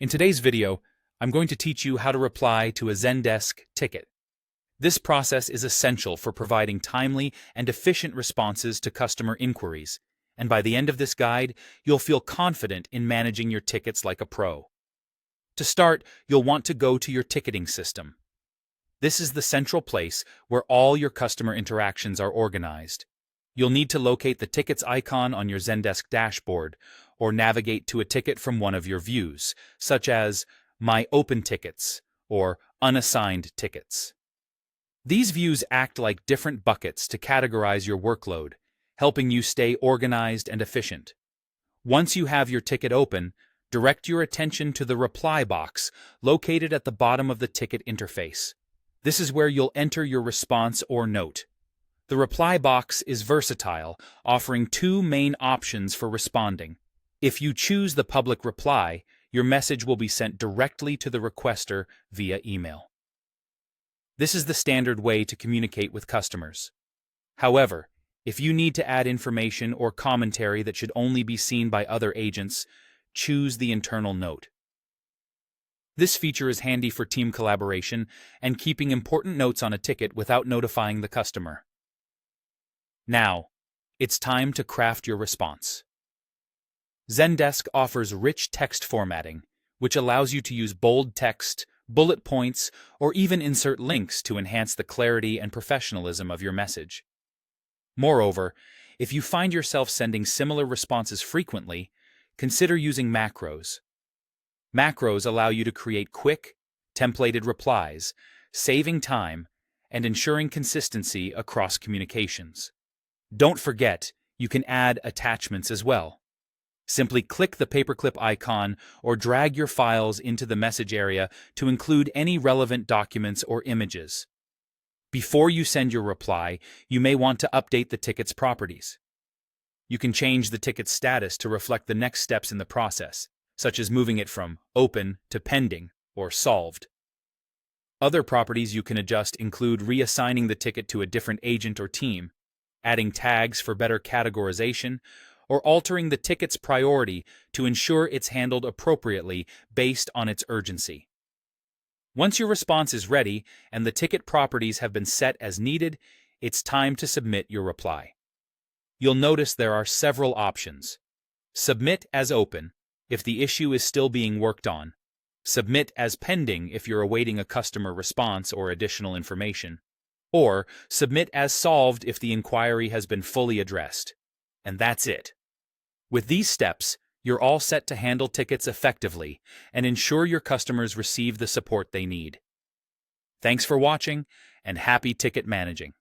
In today's video, I'm going to teach you how to reply to a Zendesk ticket. This process is essential for providing timely and efficient responses to customer inquiries, and by the end of this guide, you'll feel confident in managing your tickets like a pro. To start, you'll want to go to your ticketing system. This is the central place where all your customer interactions are organized. You'll need to locate the tickets icon on your Zendesk dashboard, or navigate to a ticket from one of your views, such as My Open Tickets or Unassigned Tickets. These views act like different buckets to categorize your workload, helping you stay organized and efficient. Once you have your ticket open, direct your attention to the reply box located at the bottom of the ticket interface. This is where you'll enter your response or note. The reply box is versatile, offering two main options for responding. If you choose the public reply, your message will be sent directly to the requester via email. This is the standard way to communicate with customers. However, if you need to add information or commentary that should only be seen by other agents, choose the internal note. This feature is handy for team collaboration and keeping important notes on a ticket without notifying the customer. Now, it's time to craft your response. Zendesk offers rich text formatting, which allows you to use bold text, bullet points, or even insert links to enhance the clarity and professionalism of your message. Moreover, if you find yourself sending similar responses frequently, consider using macros. Macros allow you to create quick, templated replies, saving time and ensuring consistency across communications. Don't forget, you can add attachments as well. Simply click the paperclip icon or drag your files into the message area to include any relevant documents or images. Before you send your reply, you may want to update the ticket's properties. You can change the ticket's status to reflect the next steps in the process, such as moving it from open to pending or solved. Other properties you can adjust include reassigning the ticket to a different agent or team, adding tags for better categorization, or altering the ticket's priority to ensure it's handled appropriately based on its urgency. Once your response is ready and the ticket properties have been set as needed, it's time to submit your reply. You'll notice there are several options. Submit as open if the issue is still being worked on. Submit as pending if you're awaiting a customer response or additional information. Or submit as solved if the inquiry has been fully addressed. And that's it. With these steps, you're all set to handle tickets effectively and ensure your customers receive the support they need. Thanks for watching, and happy ticket managing.